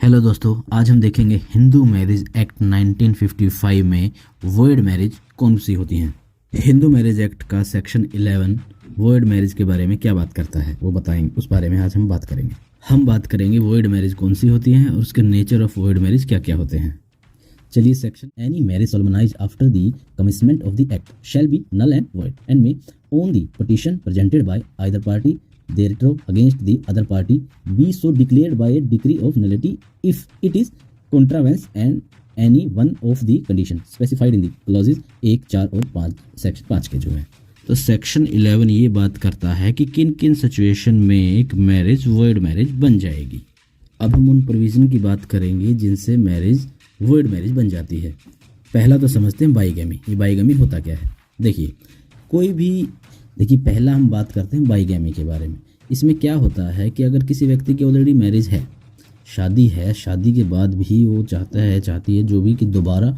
Hello दोस्तों, आज हम देखेंगे हिंदू मैरिज एक्ट 1955 में वॉइड मैरिज कौन सी होती हैं। हिंदू मैरिज एक्ट का सेक्शन 11 वॉइड मैरिज के बारे में क्या बात करता है वो बताएंगे, उस बारे में आज हम बात करेंगे। हम बात करेंगे वॉइड मैरिज कौन सी होती हैं और उसके नेचर ऑफ वॉइड मैरिज क्या क्या होते हैं। चलिए section any marriage solemnised after the commitment of the act shall be null and void and may on the petition presented by either party thereto against the other party be so declared by a decree of nullity if it is contravenes and any one of the conditions specified in the clauses 1, 4 और 5 section 5 के जो है। तो section 11 ये बात करता है कि किन किन सिचुएशन में एक मैरिज वॉइड मैरिज बन जाएगी। अब हम उन प्रोविज़न की बात करेंगे जिनसे मैरिज वॉइड मैरिज बन जाती है। पहला तो समझते हैं बाईगैमी। ये बाईगैमी होता क्या है? देखिए पहला हम बात करते हैं बाईगैमी के बारे में। इसमें क्या होता है कि अगर किसी व्यक्ति की ऑलरेडी मैरिज है, शादी है, शादी के बाद भी वो चाहती है जो भी कि दोबारा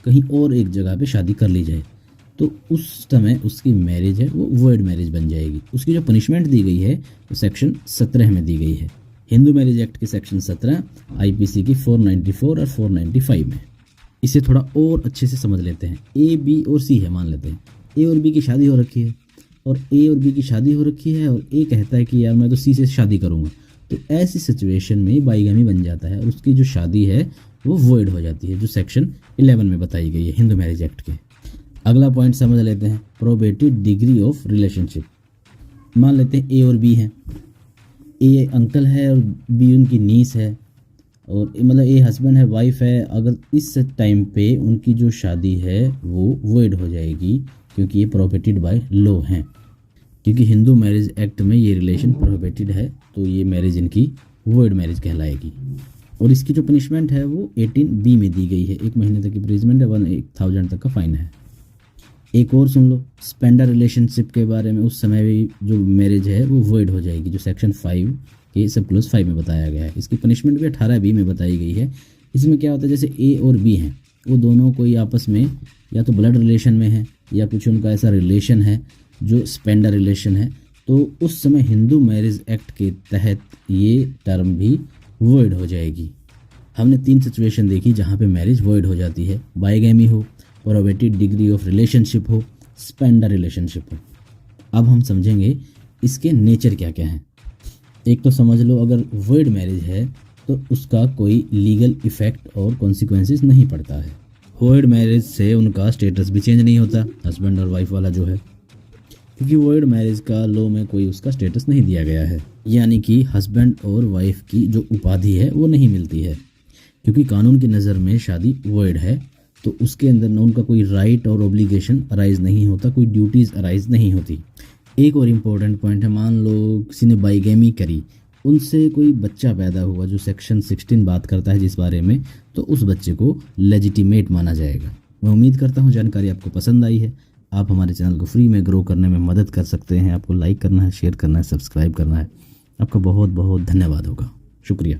कहीं और एक जगह पे शादी कर ली जाए, तो उस समय उसकी मैरिज है वो वॉइड मैरिज बन जाएगी। उसकी जो पनिशमेंट दी गई है वो सेक्शन 17 में दी गई है। हिंदू मैरिज एक्ट के सेक्शन 17 आईपीसी की 494 और 495 में। इसे थोड़ा और अच्छे से समझ लेते हैं। ए, बी और सी है, मान लेते हैं ए और बी की शादी हो रखी है और ए और बी की शादी हो रखी है और ए कहता है कि यार मैं तो सी से शादी करूँगा, तो ऐसी सिचुएशन में बाईगैमी बन जाता है और उसकी जो शादी है वो वॉइड हो जाती है, जो सेक्शन 11 में बताई गई है हिंदू मैरिज एक्ट के। अगला पॉइंट समझ लेते हैं, प्रोबेटिव डिग्री ऑफ रिलेशनशिप। मान लेते हैं ए और बी हैं, ए अंकल है और बी उनकी नीस है, और मतलब ए हस्बैंड है, वाइफ है। अगर इस टाइम पे उनकी जो शादी है वो वॉइड हो जाएगी क्योंकि ये प्रोहिबिटेड बाय लॉ हैं। क्योंकि हिंदू मैरिज एक्ट में ये रिलेशन प्रोहिबिटेड है, तो ये मैरिज इनकी वॉइड मैरिज कहलाएगी। और इसकी जो पनिशमेंट है वो 18B में दी गई है। 1 महीने तक की इम्प्रिजमेंट है, 1000 तक का फाइन है। एक और सुन लो स्पेंडर रिलेशनशिप के बारे में। उस समय भी जो मैरिज है वो वॉइड हो जाएगी, जो सेक्शन 5 के सब क्लोज 5 में बताया गया है। इसकी पनिशमेंट भी 18B में बताई गई है। इसमें क्या होता है, जैसे ए और बी हैं, वो दोनों कोई आपस में या तो ब्लड रिलेशन में है या कुछ उनका ऐसा रिलेशन है जो स्पेंडर रिलेशन है, तो उस समय हिंदू मैरिज एक्ट के तहत ये टर्म भी वॉइड हो जाएगी। हमने 3 सिचुएशन देखी जहाँ पे मैरिज वॉइड हो जाती है। बाईगैमी हो, प्रोहिबिटेड डिग्री ऑफ रिलेशनशिप हो, स्पेंडर रिलेशनशिप हो। अब हम समझेंगे इसके नेचर क्या क्या हैं। एक तो समझ लो, अगर वॉइड मैरिज है तो उसका कोई लीगल इफेक्ट और कॉन्सिक्वेंसेस नहीं पड़ता है। वॉइड मैरिज से उनका स्टेटस भी चेंज नहीं होता, हस्बैंड और वाइफ वाला जो है, क्योंकि वॉइड मैरिज का लॉ में कोई उसका स्टेटस नहीं दिया गया है। यानी कि हस्बैंड और वाइफ की जो उपाधि है वो नहीं मिलती है, क्योंकि कानून की नज़र में शादी वॉइड है, तो उसके अंदर न उनका कोई राइट और ऑब्लिगेशन अराइज नहीं होता, कोई ड्यूटीज़ अराइज नहीं होती। एक और इम्पोर्टेंट पॉइंट है, मान लो किसी ने बाईगैमी करी, उनसे कोई बच्चा पैदा हुआ, जो सेक्शन 16 बात करता है जिस बारे में, तो उस बच्चे को लेजिटिमेट माना जाएगा। मैं उम्मीद करता हूँ जानकारी आपको पसंद आई है। आप हमारे चैनल को फ्री में ग्रो करने में मदद कर सकते हैं। आपको लाइक करना है, शेयर करना है, सब्सक्राइब करना है। आपका बहुत बहुत धन्यवाद होगा। शुक्रिया।